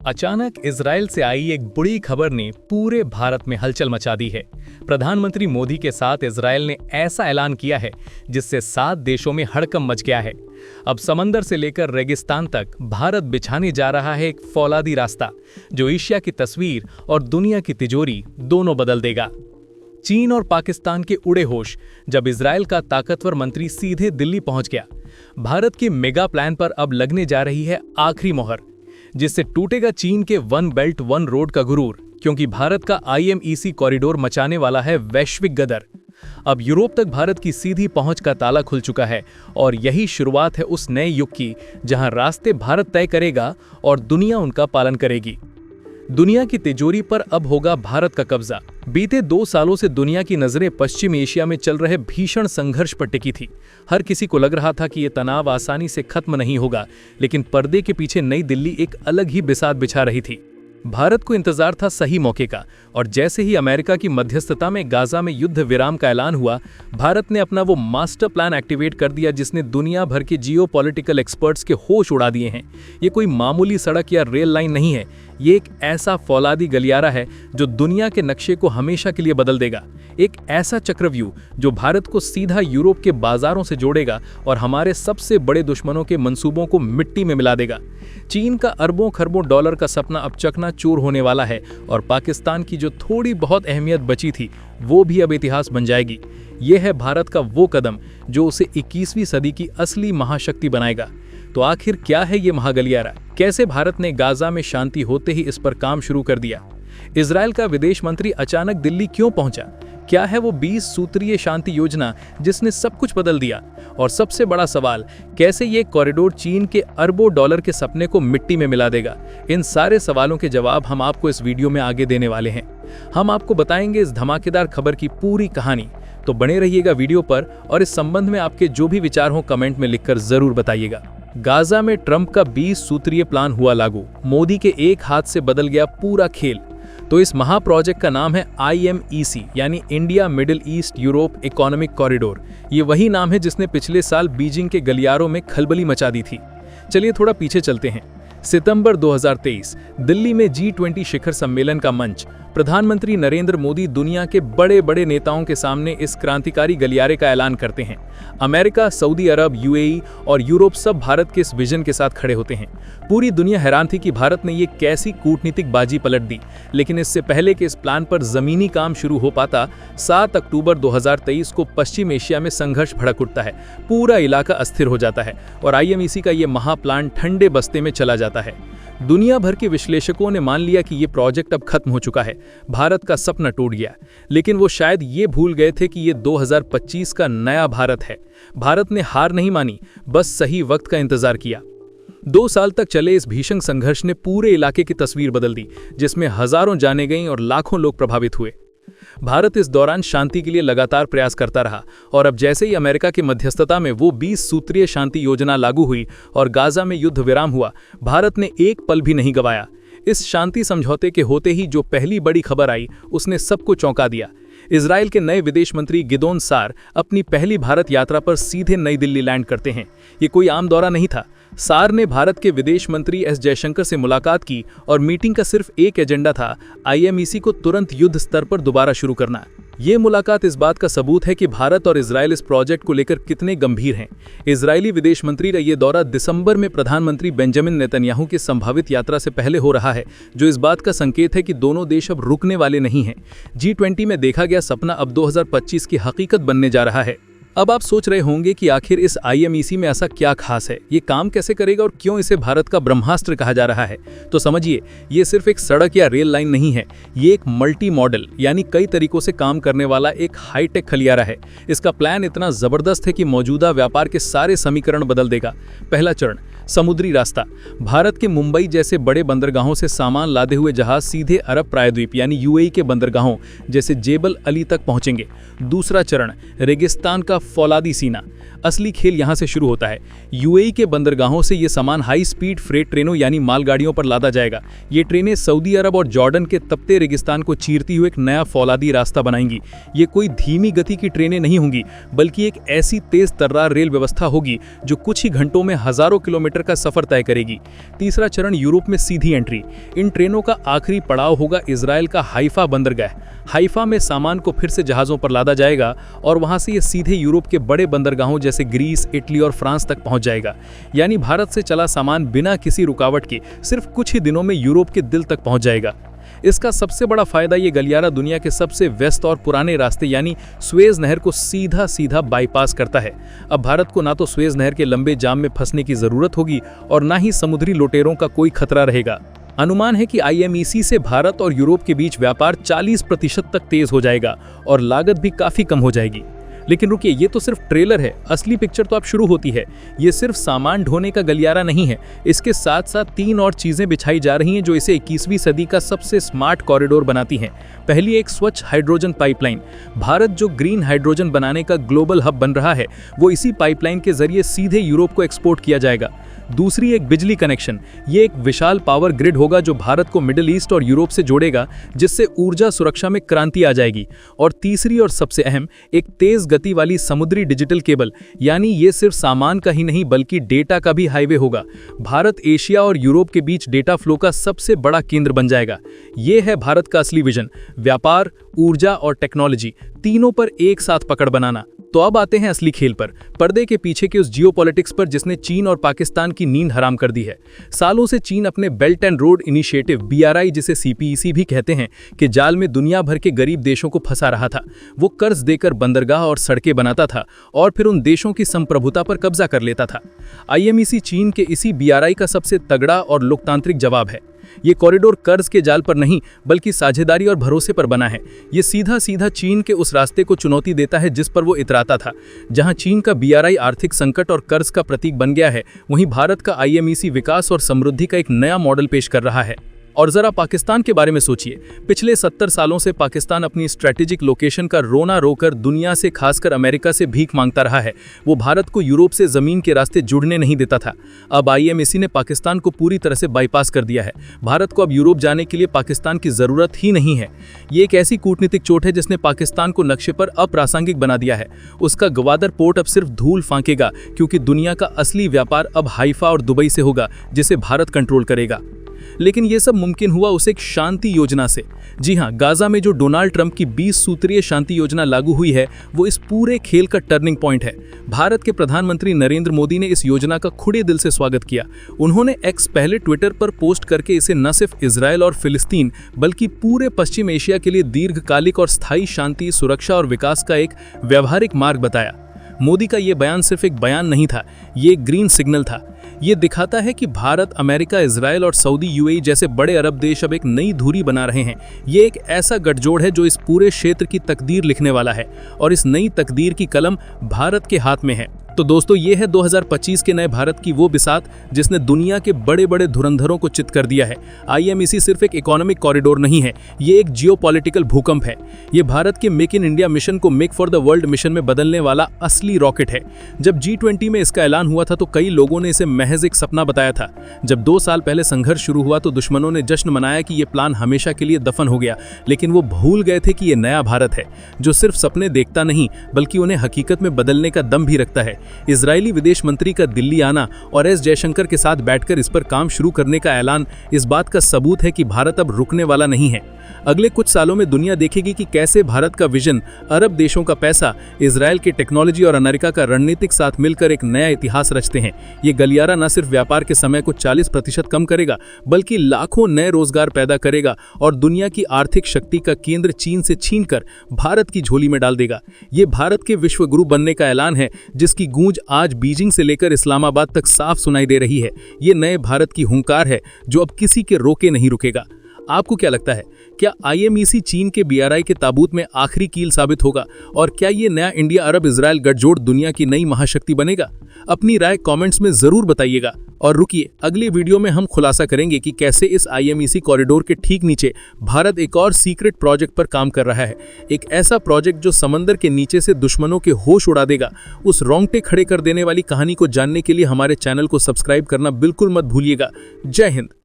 अचानक इजराइल से आई एक बुरी खबर ने पूरे भारत में हलचल मचा दी है। प्रधानमंत्री मोदी के साथ इजराइल ने ऐसा ऐलान किया है जिससे 7 देशों में हड़कंप मच गया है। अब समंदर से लेकर रेगिस्तान तक भारत बिछाने जा रहा है एक फौलादी रास्ता जो एशिया की तस्वीर और दुनिया की तिजोरी दोनों बदल देगा। चीन और पाकिस्तान के उड़े होश जब इजराइल का ताकतवर मंत्री सीधे दिल्ली पहुंच गया। भारत के मेगा प्लान पर अब लगने जा रही है आखिरी मोहर, जिससे टूटेगा चीन के वन बेल्ट वन रोड का गुरूर, क्योंकि भारत का IMEC कॉरिडोर मचाने वाला है वैश्विक गदर। अब यूरोप तक भारत की सीधी पहुंच का ताला खुल चुका है और यही शुरुआत है उस नए युग की जहां रास्ते भारत तय करेगा और दुनिया उनका पालन करेगी। दुनिया की तिजोरी पर अब होगा भारत का कब्जा। बीते 2 सालों से दुनिया की नजरें पश्चिम एशिया में चल रहे भीषण संघर्ष पर टिकी थी। हर किसी को लग रहा था कि यह तनाव आसानी से खत्म नहीं होगा, लेकिन पर्दे के पीछे नई दिल्ली एक अलग ही बिसात बिछा रही थी। भारत को इंतजार था सही मौके का, और जैसे ही अमेरिका की मध्यस्थता में गाजा में युद्ध विराम का ऐलान हुआ, भारत ने अपना वो मास्टर प्लान एक्टिवेट कर दिया जिसने दुनिया भर के जियोपॉलिटिकल एक्सपर्ट्स के होश उड़ा दिए हैं। ये कोई मामूली सड़क या रेल लाइन नहीं है, ये एक ऐसा फौलादी गलियारा है जो दुनिया के नक्शे को हमेशा के लिए बदल देगा। एक ऐसा चक्रव्यूह जो भारत को सीधा यूरोप के बाजारों से जोड़ेगा और हमारे सबसे बड़े दुश्मनों के मंसूबों को मिट्टी में मिला देगा। चीन का अरबों खरबों डॉलर का सपना अब चकनाचूर होने वाला है और पाकिस्तान की जो थोड़ी बहुत अहमियत बची थी वो भी अब इतिहास बन जाएगी। ये है भारत का वो कदम जो उसे 21वीं सदी की असली महाशक्ति बनाएगा। तो आखिर क्या है ये महागलियारा? कैसे भारत ने गाजा में शांति होते ही इस पर काम शुरू कर दिया? इजराइल का विदेश मंत्री अचानक दिल्ली क्यों पहुंचा? क्या है वो 20 सूत्रीय शांति योजना जिसने सब कुछ बदल दिया? और सबसे बड़ा सवाल, कैसे ये कॉरिडोर चीन के अरबों डॉलर के सपने को मिट्टी में मिला देगा? इन सारे सवालों के जवाब हम आपको इस वीडियो में आगे देने वाले हैं। हम आपको बताएंगे इस धमाकेदार खबर की पूरी कहानी। तो बने रहिएगा वीडियो पर, और इस संबंध में आपके जो भी विचार हो कमेंट में लिखकर जरूर बताइएगा। गाजा में ट्रंप का 20 सूत्रीय प्लान हुआ लागू। मोदी के एक हाथ से बदल गया पूरा खेल। तो इस महा प्रोजेक्ट का नाम है IMEC, यानी India middle east Europe economic corridor. ये वही नाम है जिसने पिछले साल बीजिंग के गलियारों में खलबली मचा दी थी। चलिए थोड़ा पीछे चलते हैं। सितंबर 2023, दिल्ली में G20 शिखर सम्मेलन का मंच। प्रधानमंत्री नरेंद्र मोदी दुनिया के बड़े बड़े नेताओं के सामने इस क्रांतिकारी गलियारे का ऐलान करते हैं। अमेरिका, सऊदी अरब, UAE और यूरोप सब भारत के इस विजन के साथ खड़े होते हैं। पूरी दुनिया हैरान थी कि भारत ने ये कैसी कूटनीतिक बाजी पलट दी। लेकिन इससे पहले कि इस प्लान पर जमीनी काम शुरू हो पाता, 7 अक्टूबर 2023 को पश्चिम एशिया में संघर्ष भड़क उठता है। पूरा इलाका अस्थिर हो जाता है और IMEC का ये महाप्लान ठंडे बस्ते में चला जाता है। दुनिया भर के विश्लेषकों ने मान लिया कि ये प्रोजेक्ट अब खत्म हो चुका है, भारत का सपना टूट गया। लेकिन वो शायद ये भूल गए थे कि ये 2025 का नया भारत है। भारत ने हार नहीं मानी, बस सही वक्त का इंतजार किया। 2 साल तक चले इस भीषण संघर्ष ने पूरे इलाके की तस्वीर बदल दी, जिसमें हजारों जानें गईं और लाखों लोग प्रभावित हुए। भारत इस दौरान शांति के लिए लगातार प्रयास करता रहा, और अब जैसे ही अमेरिका की मध्यस्थता में वो 20 सूत्रीय शांति योजना लागू हुई और गाजा में युद्ध विराम हुआ, भारत ने एक पल भी नहीं गंवाया। इस शांति समझौते के होते ही जो पहली बड़ी खबर आई उसने सबको चौंका दिया। इजराइल के नए विदेश मंत्री गिदोन सार अपनी पहली भारत यात्रा पर सीधे नई दिल्ली लैंड करते हैं। ये कोई आम दौरा नहीं था। सार ने भारत के विदेश मंत्री S जयशंकर से मुलाकात की और मीटिंग का सिर्फ एक एजेंडा था, IMEC को तुरंत युद्ध स्तर पर दोबारा शुरू करना। ये मुलाकात इस बात का सबूत है कि भारत और इजराइल इस प्रोजेक्ट को लेकर कितने गंभीर हैं। इजरायली विदेश मंत्री का ये दौरा दिसंबर में प्रधानमंत्री बेंजामिन नेतन्याहू की संभावित यात्रा से पहले हो रहा है, जो इस बात का संकेत है कि दोनों देश अब रुकने वाले नहीं हैं। G20 में देखा गया सपना अब 2025 की हकीकत बनने जा रहा है। अब आप सोच रहे होंगे कि आखिर इस IMEC में ऐसा क्या खास है, ये काम कैसे करेगा और क्यों इसे भारत का ब्रह्मास्त्र कहा जा रहा है। तो समझिए, ये सिर्फ एक सड़क या रेल लाइन नहीं है, ये एक मल्टी मॉडल यानी कई तरीकों से काम करने वाला एक हाईटेक खलियारा है। इसका प्लान इतना जबरदस्त है कि मौजूदा व्यापार के सारे समीकरण बदल देगा। पहला चरण, समुद्री रास्ता। भारत के मुंबई जैसे बड़े बंदरगाहों से सामान लादे हुए जहाज सीधे अरब प्रायद्वीप यानी UAE के बंदरगाहों जैसे जेबल अली तक पहुंचेंगे। दूसरा चरण, रेगिस्तान का फौलादी सीना। असली खेल यहाँ से शुरू होता है। यूएई के बंदरगाहों से ये सामान हाई स्पीड फ्रेट ट्रेनों यानी मालगाड़ियों पर लादा जाएगा। ये ट्रेनें सऊदी अरब और जॉर्डन के तपते रेगिस्तान को चीरती हुए एक नया फौलादी रास्ता बनाएंगी। ये कोई धीमी गति की ट्रेनें नहीं होंगी, बल्कि एक ऐसी तेज तर्रार रेल व्यवस्था होगी जो कुछ ही घंटों में हजारों किलोमीटर का सफर तय करेगी। तीसरा चरण, यूरोप में सीधी एंट्री। इन ट्रेनों का आखिरी पड़ाव होगा इजराइल का हाइफा बंदरगाह। हाइफा में सामान को फिर से जहाजों पर लादा जाएगा और वहां से ये सीधे यूरोप के बड़े बंदरगाहों जैसे ग्रीस, इटली और फ्रांस तक पहुंच जाएगा। यानी भारत से चला सामान बिना किसी रुकावट के सिर्फ कुछ ही दिनों में यूरोप के दिल तक पहुंच जाएगा। इसका सबसे बड़ा फायदा ये गलियारा दुनिया के सबसे व्यस्त और पुराने रास्ते यानी सुएज नहर को सीधा सीधा बाईपास करता है। अब भारत को ना तो सुएज नहर के लंबे जाम में फंसने की जरूरत होगी और ना ही समुद्री लुटेरों का कोई खतरा रहेगा। अनुमान है कि आईएमईसी से भारत और यूरोप के बीच व्यापार 40% तक तेज हो जाएगा और लागत भी काफी कम हो जाएगी। लेकिन रुकिए, ये तो सिर्फ ट्रेलर है, असली पिक्चर तो अब शुरू होती है। ये सिर्फ सामान ढोने का गलियारा नहीं है, इसके साथ साथ 3 और चीजें बिछाई जा रही हैं जो इसे 21वीं सदी का सबसे स्मार्ट कॉरिडोर बनाती हैं। पहली, एक स्वच्छ हाइड्रोजन पाइपलाइन। भारत जो ग्रीन हाइड्रोजन बनाने का ग्लोबल हब बन रहा है, वो इसी पाइपलाइन के जरिए सीधे यूरोप को एक्सपोर्ट किया जाएगा। दूसरी, एक बिजली कनेक्शन। ये एक विशाल पावर ग्रिड होगा जो भारत को मिडिल ईस्ट और यूरोप से जोड़ेगा, जिससे ऊर्जा सुरक्षा में क्रांति आ जाएगी। और तीसरी और सबसे अहम, एक तेज गति वाली समुद्री डिजिटल केबल। यानी ये सिर्फ सामान का ही नहीं बल्कि डेटा का भी हाईवे होगा। भारत एशिया और यूरोप के बीच डेटा फ्लो का सबसे बड़ा केंद्र बन जाएगा। ये है भारत का असली विजन, व्यापार, ऊर्जा और टेक्नोलॉजी तीनों पर एक साथ पकड़ बनाना। तो अब आते हैं असली खेल पर, पर्दे के पीछे के उस जियोपॉलिटिक्स पर जिसने चीन और पाकिस्तान की नींद हराम कर दी है। सालों से चीन अपने belt and road initiative BRI, जिसे CPEC भी कहते हैं, के जाल में दुनिया भर के गरीब देशों को फंसा रहा था। वो कर्ज देकर बंदरगाह और सड़कें बनाता था और फिर उन देशों की संप्रभुता पर कब्जा कर लेता था। IMEC चीन के इसी BRI का सबसे तगड़ा और लोकतांत्रिक जवाब है। ये कॉरिडोर कर्ज के जाल पर नहीं बल्कि साझेदारी और भरोसे पर बना है। ये सीधा सीधा चीन के उस रास्ते को चुनौती देता है जिस पर वो इतराता था। जहां चीन का BRI आर्थिक संकट और कर्ज का प्रतीक बन गया है, वहीं भारत का IMEC विकास और समृद्धि का एक नया मॉडल पेश कर रहा है। और जरा पाकिस्तान के बारे में सोचिए। पिछले 70 सालों से पाकिस्तान अपनी स्ट्रैटेजिक लोकेशन का रोना रोकर दुनिया से, खासकर अमेरिका से भीख मांगता रहा है। वो भारत को यूरोप से जमीन के रास्ते जुड़ने नहीं देता था। अब IMEC ने पाकिस्तान को पूरी तरह से बाईपास कर दिया है। भारत को अब यूरोप जाने के लिए पाकिस्तान की जरूरत ही नहीं है। ये एक ऐसी कूटनीतिक चोट है जिसने पाकिस्तान को नक्शे पर अप्रासंगिक बना दिया है। उसका गवादर पोर्ट अब सिर्फ धूल फांकेगा, क्योंकि दुनिया का असली व्यापार अब हाइफा और दुबई से होगा, जिसे भारत कंट्रोल करेगा। लेकिन यह सब मुमकिन हुआ उस एक शांति योजना से। जी हां, गाजा में जो डोनाल्ड ट्रंप की 20 सूत्रीय शांति योजना लागू हुई है, वो इस पूरे खेल का टर्निंग पॉइंट है। भारत के प्रधानमंत्री नरेंद्र मोदी ने इस योजना का खुले दिल से स्वागत किया। उन्होंने एक्स, पहले ट्विटर पर पोस्ट करके इसे न सिर्फ इजरायल और फिलिस्तीन बल्कि पूरे पश्चिम एशिया के लिए दीर्घकालिक और स्थायी शांति, सुरक्षा और विकास का एक व्यवहारिक मार्ग बताया। मोदी का ये बयान सिर्फ एक बयान नहीं था, ये एक ग्रीन सिग्नल था। ये दिखाता है कि भारत, अमेरिका, इजरायल और सऊदी UAE जैसे बड़े अरब देश अब एक नई धुरी बना रहे हैं। ये एक ऐसा गठजोड़ है जो इस पूरे क्षेत्र की तकदीर लिखने वाला है और इस नई तकदीर की कलम भारत के हाथ में है। तो दोस्तों, ये है 2025 के नए भारत की वो बिसात जिसने दुनिया के बड़े बड़े धुरंधरों को चित कर दिया है। IMEC सिर्फ एक इकोनॉमिक कॉरिडोर नहीं है, ये एक जियोपॉलिटिकल भूकंप है। ये भारत के मेक इन इंडिया मिशन को make for the world mission में बदलने वाला असली रॉकेट है। जब G20 में इसका ऐलान हुआ था तो कई लोगों ने इसे महज एक सपना बताया था। जब 2 साल पहले संघर्ष शुरू हुआ तो दुश्मनों ने जश्न मनाया कि ये प्लान हमेशा के लिए दफन हो गया, लेकिन वो भूल गए थे कि ये नया भारत है जो सिर्फ सपने देखता नहीं बल्कि उन्हें हकीकत में बदलने का दम भी रखता है। इजरायली विदेश मंत्री का दिल्ली आना और S जयशंकर के साथ बैठकर इस पर काम शुरू करने का ऐलान इस बात का सबूत है कि भारत अब रुकने वाला नहीं है। अगले कुछ सालों में दुनिया देखेगी कि कैसे भारत का विजन, अरब देशों का पैसा, इजरायल की टेक्नोलॉजी और अमेरिका का रणनीतिक साथ मिलकर एक नया इतिहास रचते हैं। ये गलियारा न सिर्फ व्यापार के समय को 40% कम करेगा बल्कि लाखों नए रोजगार पैदा करेगा और दुनिया की आर्थिक शक्ति का केंद्र चीन से छीनकर भारत की झोली में डाल देगा। ये भारत के विश्व गुरु बनने का ऐलान है जिसकी गूंज आज बीजिंग से लेकर इस्लामाबाद तक साफ सुनाई दे रही है। ये नए भारत की हुंकार है जो अब किसी के रोके नहीं रुकेगा। आपको क्या लगता है, क्या IMEC चीन के BRI के ताबूत में आखिरी कील साबित होगा और क्या ये नया इंडिया अरब इजराइल गठजोड़ दुनिया की नई महाशक्ति बनेगा? अपनी राय कमेंट्स में जरूर बताइएगा। और रुकिए, अगले वीडियो में हम खुलासा करेंगे कि कैसे इस IMEC कॉरिडोर के ठीक नीचे भारत एक और सीक्रेट प्रोजेक्ट पर काम कर रहा है, एक ऐसा प्रोजेक्ट जो समंदर के नीचे से दुश्मनों के होश उड़ा देगा। उस रोंगटे खड़े कर देने वाली कहानी को जानने के लिए हमारे चैनल को सब्सक्राइब करना बिल्कुल मत भूलिएगा। जय हिंद।